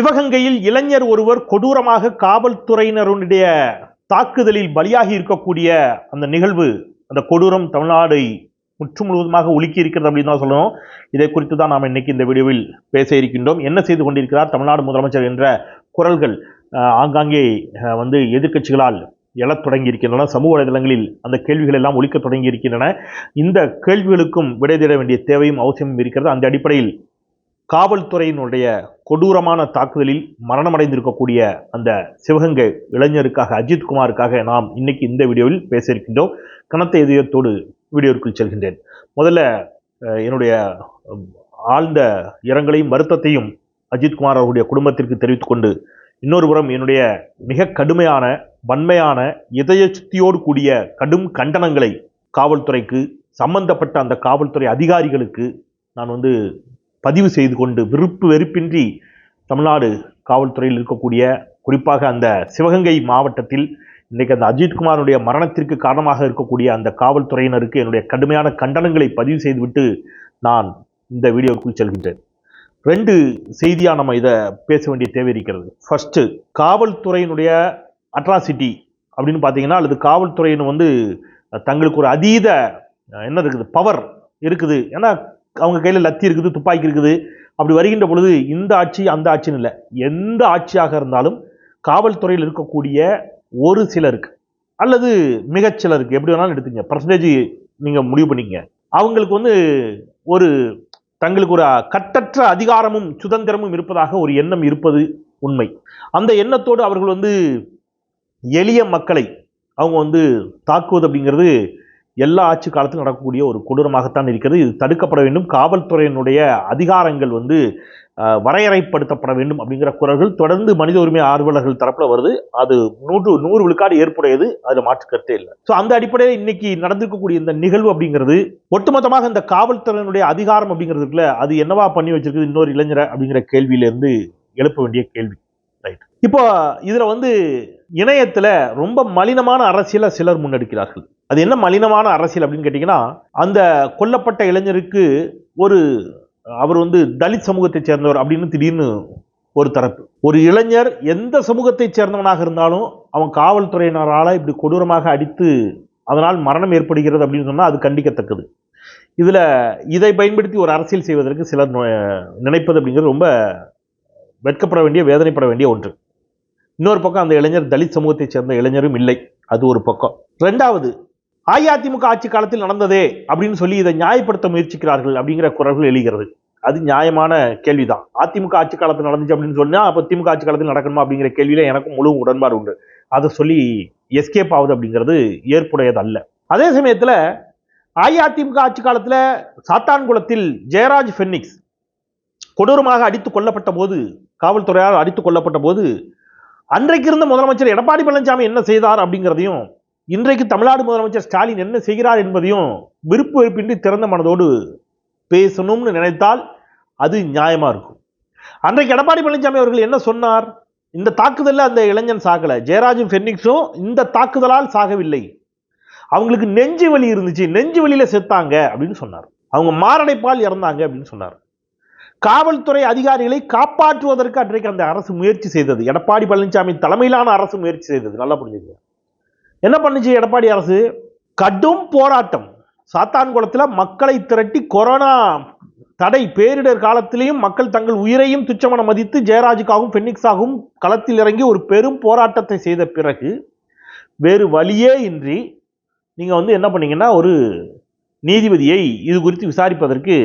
சிவகங்கையில் இளைஞர் ஒருவர் கொடூரமாக காவல்துறையினருடைய தாக்குதலில் பலியாகி இருக்கக்கூடிய அந்த நிகழ்வு, அந்த கொடூரம் தமிழ்நாடை முற்று முழுவதுமாக உலுக்கி இருக்கிறது அப்படின்னு தான் சொல்லணும். இதை குறித்து தான் நாம் இன்னைக்கு இந்த வீடியோவில் பேச இருக்கின்றோம். என்ன செய்து கொண்டிருக்கிறார் தமிழ்நாடு முதலமைச்சர் என்ற குரல்கள் ஆங்காங்கே எதிர்க்கட்சிகளால் எழத் தொடங்கி இருக்கின்றன. சமூக வலைதளங்களில் அந்த கேள்விகள் எல்லாம் ஒலிக்க தொடங்கி இருக்கின்றன. இந்த கேள்விகளுக்கும் விடை தேட வேண்டிய தேவையும் அவசியமும் இருக்கிறது. அந்த அடிப்படையில் காவல்துறையினுடைய கொடூரமான தாக்குதலில் மரணமடைந்திருக்கக்கூடிய அந்த சிவகங்கை இளைஞருக்காக, அஜித்குமாருக்காக நாம் இன்னைக்கு இந்த வீடியோவில் பேச இருக்கின்றோம். கனத்த இதயத்தோடு வீடியோவுக்குள் செல்கின்றேன். முதல்ல என்னுடைய ஆழ்ந்த இரங்கலையும் வருத்தத்தையும் அஜித்குமார் அவருடைய குடும்பத்திற்கு தெரிவித்துக் கொண்டு, இன்னொரு புறம் என்னுடைய மிக கடுமையான வன்மையான இதய சுத்தியோடு கூடிய கடும் கண்டனங்களை காவல்துறைக்கு, சம்பந்தப்பட்ட அந்த காவல்துறை அதிகாரிகளுக்கு நான் பதிவு செய்து கொண்டு, விருப்பு வெறுப்பின்றி தமிழ்நாடு காவல்துறையில் இருக்கக்கூடிய, குறிப்பாக அந்த சிவகங்கை மாவட்டத்தில் இன்றைக்கு அந்த அஜித்குமாருடைய மரணத்திற்கு காரணமாக இருக்கக்கூடிய அந்த காவல்துறையினருக்கு என்னுடைய கடுமையான கண்டனங்களை பதிவு செய்துவிட்டு நான் இந்த வீடியோவுக்குள் செல்கின்றேன். 2 செய்தியாக நம்ம இதை பேச வேண்டிய தேவை இருக்கிறது. ஃபர்ஸ்ட், காவல்துறையினுடைய அட்ராசிட்டி அப்படின்னு பார்த்தீங்கன்னா, அல்லது காவல்துறையின் தங்களுக்கு ஒரு அதீத என்ன இருக்குது, பவர் இருக்குது. ஏன்னா அவங்க கையில் லத்தி இருக்குது, துப்பாக்கி இருக்குது. அப்படி வருகின்ற பொழுது இந்த ஆட்சி அந்த ஆட்சின்னு இல்லை, எந்த ஆட்சியாக இருந்தாலும் காவல்துறையில் இருக்கக்கூடிய ஒரு சிலருக்கு அல்லது மிகச்சிலருக்கு, எப்படி வேணாலும் எடுத்துங்க, பர்சன்டேஜ் நீங்கள் முடிவு பண்ணிக்கங்க, அவங்களுக்கு ஒரு தங்களுக்கு ஒரு கட்டற்ற அதிகாரமும் சுதந்திரமும் இருப்பதாக ஒரு எண்ணம் இருப்பது உண்மை. அந்த எண்ணத்தோடு அவர்கள் எளிய மக்களை அவங்க தாக்குவது அப்படிங்கிறது எல்லா ஆட்சி காலத்திலும் நடக்கக்கூடிய ஒரு கொடூரமாகத்தான் இருக்கிறது. இது தடுக்கப்பட வேண்டும். காவல்துறையினுடைய அதிகாரங்கள் வரையறைப்படுத்தப்பட வேண்டும் அப்படிங்கிற குரல்கள் தொடர்ந்து மனித உரிமை ஆர்வலர்கள் தரப்புல வருது. அது 100 விழுக்காடு ஏற்புடையது, அதுல மாற்று கருத்தே இல்லை. ஸோ அந்த அடிப்படையில் இன்னைக்கு நடந்திருக்கக்கூடிய இந்த நிகழ்வு அப்படிங்கிறது ஒட்டுமொத்தமாக இந்த காவல்துறையினுடைய அதிகாரம் அப்படிங்கிறதுக்குள்ள அது என்னவா பண்ணி வச்சிருக்குது இன்னொரு இளைஞரை அப்படிங்கிற கேள்வியிலிருந்து எழுப்ப வேண்டிய கேள்வி. ரைட். இப்போ இதுல இணையத்துல ரொம்ப மலினமான அரசியலை சிலர் முன்னெடுக்கிறார்கள். அது என்ன மலினமான அரசியல் அப்படின்னு கேட்டீங்கன்னா, அந்த கொல்லப்பட்ட இளைஞருக்கு அவர் தலித் சமூகத்தை சேர்ந்தவர் அப்படின்னு திடீர்னு ஒரு தரப்பு, ஒரு இளைஞர் எந்த சமூகத்தை சேர்ந்தவனாக இருந்தாலும் அவன் காவல்துறையினரால் இப்படி கொடூரமாக அடித்து அதனால் மரணம் ஏற்படுகிறது அப்படின்னு சொன்னால் அது கண்டிக்கத்தக்கது. இதை பயன்படுத்தி ஒரு அரசியல் செய்வதற்கு சிலர் நினைப்பது அப்படிங்கிறது ரொம்ப வெட்கப்பட வேண்டிய, வேதனைப்பட வேண்டிய ஒன்று. இன்னொரு பக்கம் அந்த இளைஞர் தலித் சமூகத்தை சேர்ந்த இளைஞரும் இல்லை, அது ஒரு பக்கம். 2வது, அஇஅதிமுக ஆட்சி காலத்தில் நடந்ததே அப்படின்னு சொல்லி இதை நியாயப்படுத்த முயற்சிக்கிறார்கள் அப்படிங்கிற குரல்கள் எழுகிறது. அது நியாயமான கேள்விதான். அதிமுக ஆட்சி காலத்தில் நடந்துச்சு அப்படின்னு சொன்னா அப்போ திமுக ஆட்சி காலத்தில் நடக்கணுமா அப்படிங்கிற கேள்வியில எனக்கும் முழு உடன்பாடு உண்டு. அதை சொல்லி எஸ்கேப் ஆகுது அப்படிங்கிறது ஏற்புடையது அல்ல. அதே சமயத்துல அஇஅதிமுக ஆட்சி காலத்துல சாத்தான்குளத்தில் ஜெயராஜ் பென்னிக்ஸ் கொடூரமாக அடித்துக் கொல்லப்பட்ட போது, காவல்துறையால் அடித்துக் கொல்லப்பட்ட போது, அன்றைக்கு இருந்த முதலமைச்சர் எடப்பாடி பழனிசாமி என்ன செய்தார் அப்படிங்கிறதையும், இன்றைக்கு தமிழ்நாடு முதலமைச்சர் ஸ்டாலின் என்ன செய்கிறார் என்பதையும் விருப்பு வெறுப்பின்றி திறந்த மனதோடு பேசணும்னு நினைத்தால் அது நியாயமா இருக்கும். அன்றைக்கு எடப்பாடி பழனிசாமி அவர்கள் என்ன சொன்னார்? இந்த தாக்குதலில் அந்த இளைஞன் சாகல, ஜெயராஜும் பென்னிக்ஸும் இந்த தாக்குதலால் சாகவில்லை, அவங்களுக்கு நெஞ்சு வலி இருந்துச்சு, நெஞ்சு வலியில செத்தாங்க அப்படின்னு சொன்னார். அவங்க மாரடைப்பால் இறந்தாங்க அப்படின்னு சொன்னார். காவல்துறை அதிகாரிகளை காப்பாற்றுவதற்கு அன்றைக்கு அந்த அரசு முயற்சி செய்தது. எடப்பாடி பழனிசாமி தலைமையிலான அரசு முயற்சி செய்தது. நல்லா புரிஞ்சுக்க. என்ன பண்ணுச்சு எடப்பாடி அரசு? கடும் போராட்டம். சாத்தான்குளத்தில் மக்களை திரட்டி, கொரோனா தடை பேரிடர் காலத்திலேயும் மக்கள் தங்கள் உயிரையும் துச்சமென மதித்து ஜெயராஜுக்காகவும் பென்னிக்ஸாகவும் களத்தில் இறங்கி ஒரு பெரும் போராட்டத்தை செய்த பிறகு வேறு வழியே இன்றி நீங்க என்ன பண்ணீங்கன்னா, ஒரு நீதிபதியை இது குறித்து விசாரிப்பதற்கு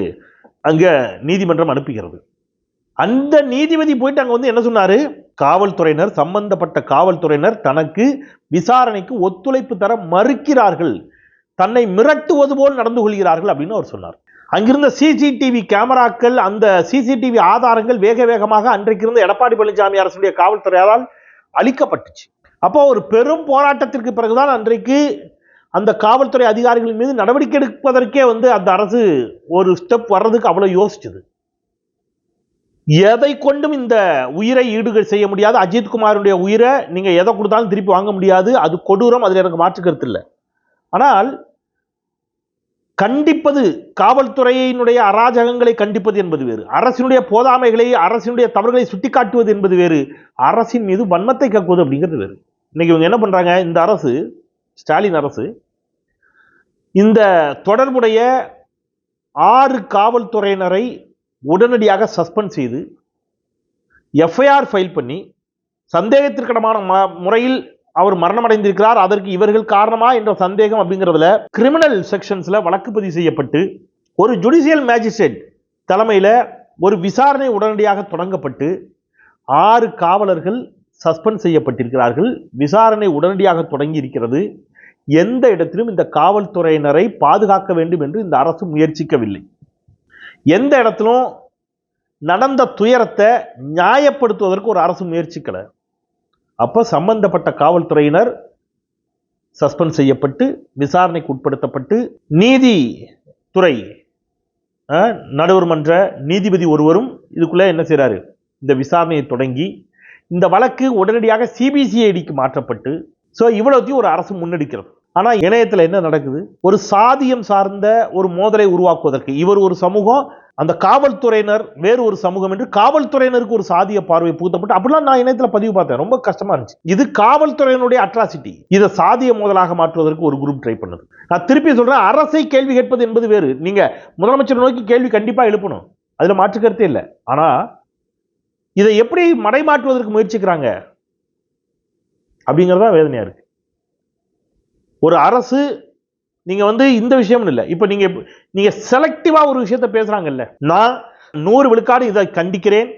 அங்க நீதிமன்றம் அனுப்புகிறது. அந்த நீதிபதி போயிட்டு அங்க என்ன சொன்னாரு? காவல்துறையினர், சம்பந்தப்பட்ட காவல்துறையினர் தனக்கு விசாரணைக்கு ஒத்துழைப்பு தர மறுக்கிறார்கள், தன்னை மிரட்டுவது போல் நடந்து கொள்கிறார்கள் அப்படின்னு அவர் சொன்னார். அங்கிருந்த சிசிடிவி கேமராக்கள், அந்த சிசிடிவி ஆதாரங்கள் வேக வேகமாக அன்றைக்கு இருந்த எடப்பாடி பழனிசாமி அரசுடைய காவல்துறையால் அளிக்கப்பட்டுச்சு. அப்போ ஒரு பெரும் போராட்டத்திற்கு பிறகுதான் அன்றைக்கு அந்த காவல்துறை அதிகாரிகளின் மீது நடவடிக்கை எடுப்பதற்கே அந்த அரசு ஒரு ஸ்டெப் வர்றதுக்கு அவ்வளவு யோசிச்சது. எதை கொண்டும் இந்த உயிரை ஈடுகள் செய்ய முடியாது. அஜித்குமாருடைய உயிரை நீங்க எதை கொடுத்தாலும் திருப்பி வாங்க முடியாது. அது கொடூரம், அதில் எனக்கு மாற்று கருத்து இல்லை. ஆனால் கண்டிப்பது, காவல்துறையினுடைய அராஜகங்களை கண்டிப்பது என்பது வேறு, அரசினுடைய போதாமைகளை, அரசினுடைய தவறுகளை சுட்டிக்காட்டுவது என்பது வேறு, அரசின் மீது வன்மத்தை கக்குவது அப்படிங்கிறது வேறு. இன்னைக்கு இவங்க என்ன பண்றாங்க, இந்த அரசு, ஸ்டாலின் அரசு, இந்த தொடர்புடைய 6 காவல்துறையினரை உடனடியாக சஸ்பெண்ட் செய்து எஃப்ஐஆர் ஃபைல் பண்ணி, சந்தேகத்திற்கிடமான முறையில் அவர் மரணமடைந்திருக்கிறார், அதற்கு இவர்கள் காரணமா என்ற சந்தேகம் அப்படிங்கிறதுல கிரிமினல் செக்ஷன்ஸ்ல வழக்கு பதிவு செய்யப்பட்டு ஒரு ஜுடிஷியல் மேஜிஸ்ட்ரேட் தலைமையில் ஒரு விசாரணை உடனடியாக தொடங்கப்பட்டு 6 காவலர்கள் சஸ்பெண்ட் செய்யப்பட்டிருக்கிறார்கள். விசாரணை உடனடியாக தொடங்கி இருக்கிறது. எந்த இடத்திலும் இந்த காவல்துறையினரை பாதுகாக்க வேண்டும் என்று இந்த அரசு முயற்சிக்கவில்லை. எந்த இடத்திலும் நடந்த துயரத்தை நியாயப்படுத்துவதற்கு ஒரு அரசு முயற்சிக்கல. அப்ப சம்பந்தப்பட்ட காவல்துறையினர் சஸ்பெண்ட் செய்யப்பட்டு விசாரணைக்கு உட்படுத்தப்பட்டு நீதித்துறை நடுவர் மன்ற நீதிபதி ஒருவரும் இதுக்குள்ள என்ன செய்றாரு, இந்த விசாரணையை தொடங்கி இந்த வழக்கு உடனடியாக சிபிசிஐடிக்கு மாற்றப்பட்டு இவ்வளவுத்தையும் ஒரு அரசு முன்னெடுக்கிறது. ஆனா இணையத்தில் என்ன நடக்குது, ஒரு சாதியம் சார்ந்த ஒரு மோதலை உருவாக்குவதற்கு இவர் ஒரு சமூகம், அந்த காவல்துறையினர் வேறு ஒரு சமூகம் என்று காவல்துறையினருக்கு ஒரு சாதிய பார்வை புகுத்தப்பட்டு அப்படிலாம் நான் இணையத்தில் பதிவு பார்த்தேன். ரொம்ப கஷ்டமா இருந்துச்சு. இது காவல்துறையினுடைய அட்ராசிட்டி. இதை சாதிய மோதலாக மாற்றுவதற்கு ஒரு குரூப் ட்ரை பண்ணுது. நான் திருப்பி சொல்றேன், அரசை கேள்வி கேட்பது என்பது வேறு. நீங்க முதலமைச்சர் நோக்கி கேள்வி கண்டிப்பா எழுப்பணும், அதுல மாற்று கருத்தே இல்லை. ஆனா இதை எப்படி மடைமாற்றுவதற்கு முயற்சிக்கிறாங்க அப்படிங்கிறதா வேதனையா இருக்கு. ஒரு அரசு நீங்க இந்த விஷயம் இல்லை, இப்ப நீங்க செலக்டிவா ஒரு விஷயத்தை பேசுறாங்கல்ல, நான் 100 விழுக்காடு இதை கண்டிக்கிறேன்,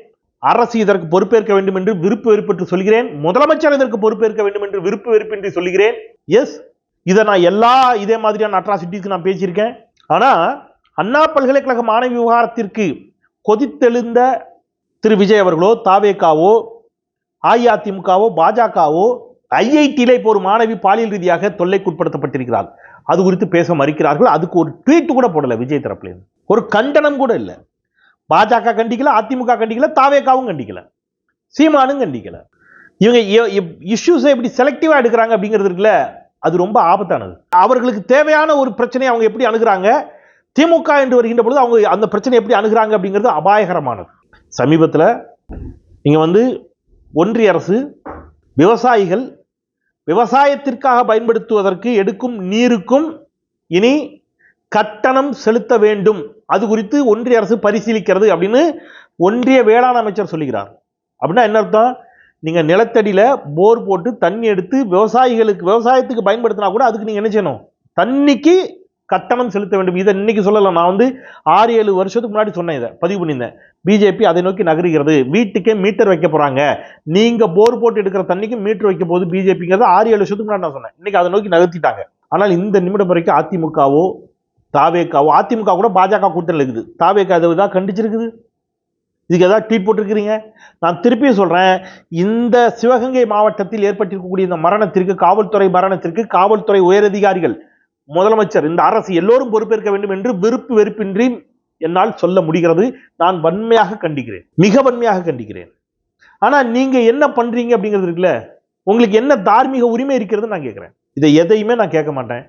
அரசு இதற்கு பொறுப்பேற்க வேண்டும் என்று விருப்பு வெறுப்பற்று சொல்கிறேன், முதலமைச்சர் இதற்கு பொறுப்பேற்க வேண்டும் என்று விருப்பு வெறுப்பின்றி சொல்கிறேன். எஸ், இதை நான் இதே மாதிரியான அட்ராசிட்டிஸ்க்கு நான் பேசியிருக்கேன். ஆனா அண்ணா பல்கலைக்கழக மாணவி விவகாரத்திற்கு கொதித்தெழுந்த திரு விஜய் அவர்களோ, தாவேகாவோ, அஇஅதிமுகவோ, பாஜகவோ ஐஐடியில இப்போ ஒரு மாணவி பாலியல் ரீதியாக தொல்லைக்குட்படுத்தப்பட்டிருக்கிறார், அது குறித்து பேச மறுக்கிறார்கள். அதுக்கு ஒரு ட்வீட் கூட போடல விஜய் தரப்புல, ஒரு கண்டனம் கூட இல்லை. பாஜக கண்டிக்கல, அதிமுக கண்டிக்கல, தாவேகாவும் கண்டிக்கல, சீமானும் கண்டிக்கல. இவங்க இஷ்யூஸை எப்படி செலக்டிவா எடுக்கிறாங்க அப்படிங்கிறது இருக்குல்ல, அது ரொம்ப ஆபத்தானது. அவர்களுக்கு தேவையான ஒரு பிரச்சனையை அவங்க எப்படி அணுகிறாங்க, திமுக என்று வருகின்ற பொழுது அவங்க அந்த பிரச்சனை எப்படி அணுகிறாங்க அப்படிங்கிறது அபாயகரமானது. சமீபத்தில் நீங்க ஒன்றிய அரசு விவசாயிகள் விவசாயத்திற்காக பயன்படுத்துவதற்கு எடுக்கும் நீருக்கும் இனி கட்டணம் செலுத்த வேண்டும், அது குறித்து ஒன்றிய அரசு பரிசீலிக்கிறது அப்படின்னு ஒன்றிய வேளாண் அமைச்சர் சொல்லுகிறார். அப்படின்னா என்ன அர்த்தம், நீங்க நிலத்தடியில போர் போட்டு தண்ணி எடுத்து விவசாயத்துக்கு பயன்படுத்தினா கூட அதுக்கு நீங்க என்ன செய்யணும், தண்ணிக்கு கட்டணம் செலுத்த வேண்டும். இதை இன்னைக்கு சொல்லல, நான் 6-7 வருஷத்துக்கு முன்னாடி சொன்னேன், இதை பதிவு பண்ணியிருந்தேன். பிஜேபி அதை நோக்கி நகருகிறது. வீட்டுக்கே மீட்டர் வைக்க போறாங்க, நீங்க போர் போட்டு எடுக்கிற தண்ணிக்கு மீட்டர் வைக்க போது பிஜேபிங்கிறது 6-7 வருஷத்துக்கு முன்னாடி நான் சொன்னேன். இன்னைக்கு அதை நோக்கி நகர்த்திட்டாங்க. ஆனால் இந்த நிமிடம் வரைக்கும் அதிமுகவோ தாவேகாவோ, அதிமுக கூட பாஜக கூட்டணி இருக்குது, தாவேகா இதை தான் கண்டிச்சிருக்குது, இதுக்கு ஏதாவது ட்வீட் போட்டிருக்கிறீங்க. நான் திருப்பியும் சொல்றேன், இந்த சிவகங்கை மாவட்டத்தில் ஏற்பட்டிருக்கக்கூடிய இந்த மரணத்திற்கு, காவல்துறை மரணத்திற்கு காவல்துறை உயரதிகாரிகள், முதலமைச்சர், இந்த அரசு எல்லோரும் பொறுப்பேற்க வேண்டும் என்று விருப்பு வெறுப்பின்றி என்னால் சொல்ல முடிகிறது. நான் வன்மையாக கண்டிக்கிறேன், மிக வன்மையாக கண்டிக்கிறேன். ஆனா நீங்க என்ன பண்றீங்க அப்படிங்கிறது இருக்குல்ல, உங்களுக்கு என்ன தார்மீக உரிமை இருக்கிறது நான் கேட்கிறேன். இதை எதையுமே நான் கேட்க மாட்டேன்,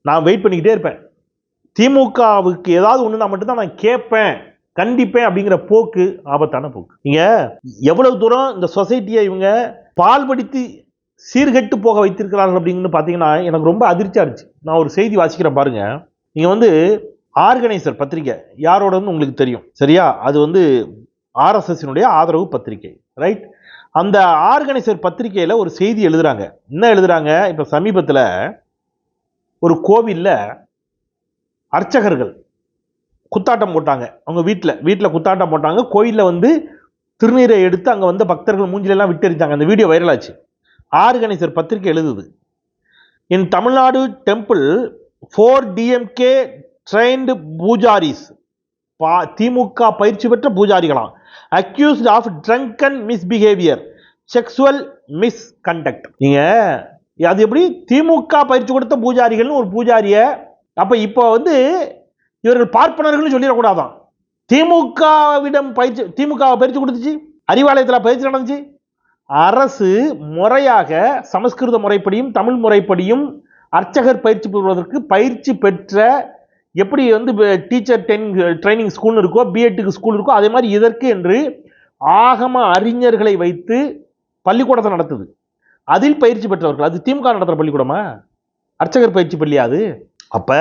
நான் வெயிட் பண்ணிக்கிட்டே இருப்பேன். திமுகவுக்கு ஏதாவது ஒண்ணுனா மட்டும்தான் நான் கேட்பேன், கண்டிப்பேன் அப்படிங்கிற போக்கு ஆபத்தான போக்கு. நீங்க எவ்வளவு தூரம் இந்த சொசைட்டியை இவங்க பால்படுத்தி சீர்கெட்டு போக வைத்திருக்கிறார்கள் அப்படிங்கன்னு பார்த்தீங்கன்னா எனக்கு ரொம்ப அதிர்ச்சியா இருந்துச்சு. நான் ஒரு செய்தி வாசிக்கிறேன் பாருங்க. நீங்க ஆர்கனைசர் பத்திரிகை யாரோடன்னு உங்களுக்கு தெரியும் சரியா, அது ஆர்எஸ்எஸ்னுடைய ஆதரவு பத்திரிகை, ரைட்? அந்த ஆர்கனைசர் பத்திரிகையில ஒரு செய்தி எழுதுறாங்க. என்ன எழுதுறாங்க, இப்ப சமீபத்தில் ஒரு கோவில்ல அர்ச்சகர்கள் குத்தாட்டம் போட்டாங்க, அவங்க வீட்டில் குத்தாட்டம் போட்டாங்க. கோயிலில் திருநீரை எடுத்து அங்கே பக்தர்கள் மூஞ்சிலெல்லாம் விட்டெறிஞ்சாங்க. அந்த வீடியோ வைரல் ஆச்சு. ஆர்கனைசர் பத்திரிகை எழுதுது, in Tamil Nadu temple 4 DMK trained pujaris, திமுக பயிற்சி பெற்ற பூஜாரிகளாம், accused of drunken misbehaviour, sexual misconduct. நீங்க அது எப்படி திமுக பயிற்சி கொடுத்த பூஜாரிகள்னு ஒரு பூஜாரிய, அப்ப இப்போ இவர்கள் பார்ப்பனர்கள் சொல்லிடக்கூடாதான். திமுகவிடம் திமுக பயிற்சி கொடுத்துச்சு, அறிவாலயத்தில் பயிற்சி நடந்துச்சு. அரசு முறையாக சமஸ்கிருத முறைப்படியும் தமிழ் முறைப்படியும் அர்ச்சகர் பயிற்சி பெறுவதற்கு பயிற்சி பெற்ற எப்படி வந்து டீச்சர் ட்ரைனிங் ஸ்கூல் இருக்கோ, பிஎட்டுக்கு ஸ்கூல் இருக்கோ, அதே மாதிரி இதற்கு என்று ஆகம அறிஞர்களை வைத்து பள்ளிக்கூடத்தை நடத்துது. அதில் பயிற்சி பெற்றவர்கள். அது திமுக நடத்துற பள்ளிக்கூடமா? அர்ச்சகர் பயிற்சி பள்ளியா அது? அப்ப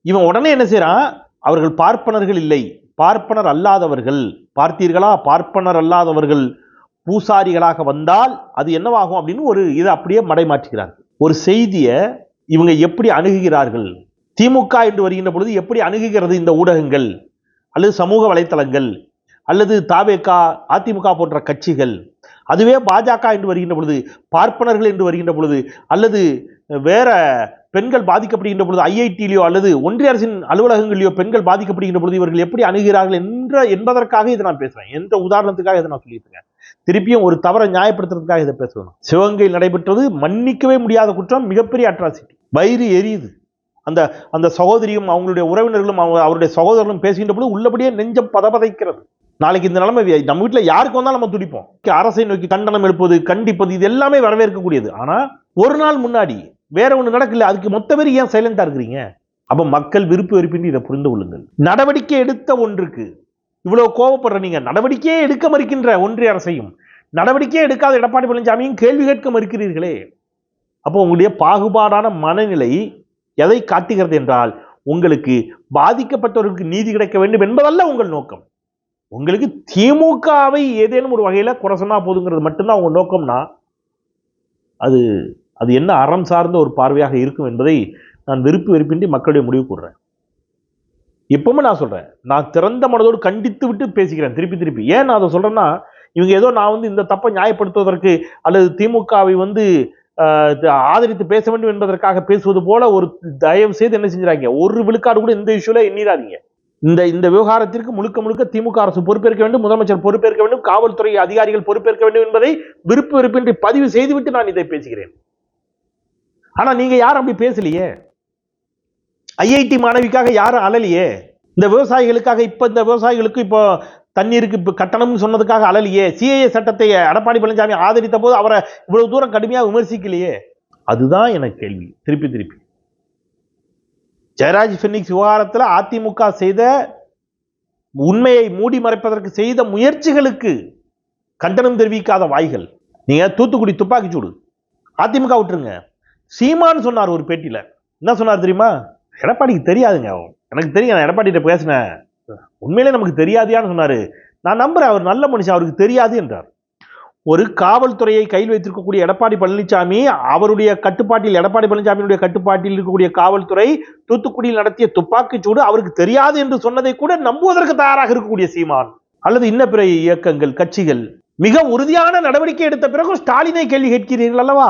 இவன் உடனே என்ன செய்யறான், அவர்கள் பார்ப்பனர்கள் இல்லை, பார்ப்பனர் அல்லாதவர்கள். பார்த்தீர்களா, பார்ப்பனர் அல்லாதவர்கள் பூசாரிகளாக வந்தால் அது என்னவாகும் அப்படின்னு ஒரு இதை அப்படியே மடைமாற்றுகிறார்கள். ஒரு செய்தியை இவங்க எப்படி அணுகுகிறார்கள், திமுக என்று வருகின்ற பொழுது எப்படி அணுகுகிறது இந்த ஊடகங்கள் அல்லது சமூக வலைத்தளங்கள் அல்லது தாவேகா, அதிமுக போன்ற கட்சிகள். அதுவே பாஜக என்று வருகின்ற பொழுது, பார்ப்பனர்கள் என்று வருகின்ற பொழுது, அல்லது வேற பெண்கள் பாதிக்கப்படுகின்ற பொழுது ஐஐடியிலோ அல்லது ஒன்றிய அரசின் அலுவலகங்களிலோ பெண்கள் பாதிக்கப்படுகின்ற பொழுது இவர்கள் எப்படி அணுகிறார்கள் என்பதற்காக இதை நான் பேசுறேன். எந்த உதாரணத்துக்காக இதை நான் சொல்லிட்டு இருக்கேன். திருப்பியும் ஒரு தவறை நியாயப்படுத்துறதுக்காக இதை பேசுவேன். சிவகங்கையில் நடைபெற்றது மன்னிக்கவே முடியாத குற்றம், மிகப்பெரிய அட்ராசிட்டி. வயிறு எரியுது. அந்த அந்த சகோதரியும் அவங்களுடைய உறவினர்களும் அவருடைய சகோதரர்களும் பேசுகின்ற பொழுது உள்ளபடியே நெஞ்சம் பதபதைக்கிறது. நாளைக்கு இந்த நிலைமை நம்ம வீட்டில் யாருக்கு வந்தாலும் நம்ம துடிப்போம். அரசை நோக்கி கண்டனம் எழுப்பது, கண்டிப்பது, இது எல்லாமே வரவேற்கக்கூடியது. ஆனா ஒரு நாள் முன்னாடி வேற ஒண்ணு நடக்கல, அதுக்கு மொத்த பேர் ஏன் சைலண்டா இருக்கிறீங்க? அப்ப மக்கள் விருப்பு வெறுப்பின்றி இதை புரிந்து கொள்ளுங்கள். நடவடிக்கை எடுத்த ஒன்றுக்கு இவ்வளவு கோபப்படுற நீங்க, நடவடிக்கையே எடுக்க மறுக்கின்ற ஒன்றிய அரசையும் நடவடிக்கையே எடுக்காத எடப்பாடி பழனிசாமியும் கேள்வி கேட்க மறுக்கிறீர்களே. அப்போ உங்களுடைய பாகுபாடான மனநிலை எதை காட்டுகிறது என்றால், உங்களுக்கு பாதிக்கப்பட்டவர்களுக்கு நீதி கிடைக்க வேண்டும் என்பதல்ல உங்கள் நோக்கம். உங்களுக்கு திமுகவை ஏதேனும் ஒரு வகையில குறை சொன்னா போதுங்கிறது மட்டும்தான் உங்க நோக்கம்னா, அது அது என்ன அறம் சார்ந்த ஒரு பார்வையாக இருக்கும் என்பதை நான் விருப்பு வெறுப்பின்றி மக்களுடைய முடிவு கூறுறேன். எப்பவுமே நான் சொல்றேன், நான் திறந்த மனதோடு கண்டித்து விட்டு பேசிக்கிறேன் திருப்பி திருப்பி. ஏன் நான் அதை சொல்றேன்னா, இவங்க ஏதோ நான் வந்து இந்த தப்பை நியாயப்படுத்துவதற்கு அல்லது திமுகவை வந்து ஆதரித்து பேச வேண்டும் என்பதற்காக பேசுவது போல ஒரு தயவு செய்து என்ன செஞ்சாங்க, ஒரு விழுக்காடு கூட இந்த இஷ்யூல எண்ணிடாதீங்க. இந்த விவகாரத்திற்கு முழுக்க முழுக்க திமுக அரசு பொறுப்பேற்க வேண்டும், முதலமைச்சர் பொறுப்பேற்க வேண்டும், காவல்துறை அதிகாரிகள் பொறுப்பேற்க வேண்டும் என்பதை விருப்பு வெறுப்பின்றி பதிவு செய்துவிட்டு நான் இதை பேசுகிறேன். ஆனா நீங்க யாரும் அப்படி பேசலையே. ஐஐடி மாணவிக்காக யாரும் அழலையே. இந்த விவசாயிகளுக்காக இந்த விவசாயிகளுக்கு இப்போ தண்ணீருக்கு இப்போ கட்டணம் சொன்னதுக்காக அழலையே. சிஏஏ சட்டத்தை எடப்பாடி பழனிசாமி ஆதரித்த போது அவரை இவ்வளவு தூரம் கடுமையாக விமர்சிக்கலையே. அதுதான் எனக்கு கேள்வி திருப்பி திருப்பி. ஜெயராஜ் ஃபெனிக்ஸ் விவகாரத்தில் அதிமுக செய்த உண்மையை மூடி மறைப்பதற்கு செய்த முயற்சிகளுக்கு கண்டனம் தெரிவிக்காத வாய்கள். நீங்க தூத்துக்குடி துப்பாக்கிச்சூடு அதிமுக விட்டுருங்க. சீமான் சொன்னார் ஒரு பேட்டியில, என்ன சொன்னார் தெரியுமா? எடப்பாடிக்கு தெரியாதுங்க, எனக்கு தெரியும், நான் எடப்பாடிட்ட பேசினேன், உண்மையிலே நமக்கு தெரியாதியான்னு சொன்னாரு. நான் நம்புறேன், அவர் நல்ல மனுஷன், அவருக்கு தெரியாது என்றார். ஒரு காவல்துறையை கையில் வைத்திருக்கக்கூடிய எடப்பாடி பழனிசாமி, அவருடைய கட்டுப்பாட்டில், எடப்பாடி பழனிசாமியுடைய கட்டுப்பாட்டில் இருக்கக்கூடிய காவல்துறை தூத்துக்குடியில் நடத்திய துப்பாக்கிச்சூடு அவருக்கு தெரியாது என்று சொன்னதை கூட நம்புவதற்கு தயாராக இருக்கக்கூடிய சீமான் அல்லது இன்ன பிற இயக்கங்கள், கட்சிகள் மிக உறுதியான நடவடிக்கை எடுத்த பிறகு ஸ்டாலினை கேள்வி கேட்கிறீர்கள் அல்லவா?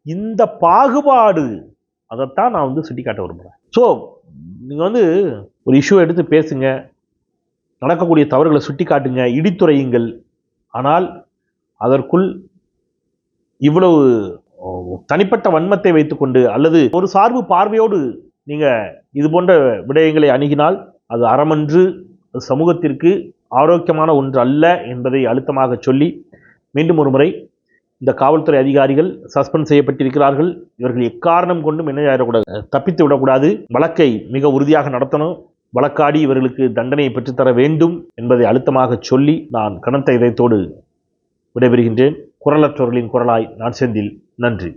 இந்த பாகுபாடு, அதைத்தான் நான் வந்து சுட்டிக்காட்ட விரும்புகிறேன். ஸோ நீங்கள் வந்து ஒரு இஷ்யூ எடுத்து பேசுங்க, நடக்கக்கூடிய தவறுகளை சுட்டி காட்டுங்க, இடித்துரையுங்கள். ஆனால் அதற்குள் இவ்வளவு தனிப்பட்ட வன்மத்தை வைத்துக்கொண்டு அல்லது ஒரு சார்பு பார்வையோடு நீங்கள் இது போன்ற விடயங்களை அணுகினால் அது அறமன்று, சமூகத்திற்கு ஆரோக்கியமான ஒன்று அல்ல என்பதை அழுத்தமாக சொல்லி, மீண்டும் ஒரு முறை இந்த காவல்துறை அதிகாரிகள் சஸ்பெண்ட் செய்யப்பட்டிருக்கிறார்கள். இவர்கள் எக்காரணம் கொண்டும் என்ன ஆயிடக்கூடாது, தப்பித்து விடக்கூடாது. வழக்கை மிக உறுதியாக நடத்தணும். வழக்காடி இவர்களுக்கு தண்டனையை பெற்றுத்தர வேண்டும் என்பதை அழுத்தமாக சொல்லி நான் கனத்த இதயத்தோடு விடைபெறுகின்றேன். குரலற்றவர்களின் குரலாய் நான் செந்தில். நன்றி.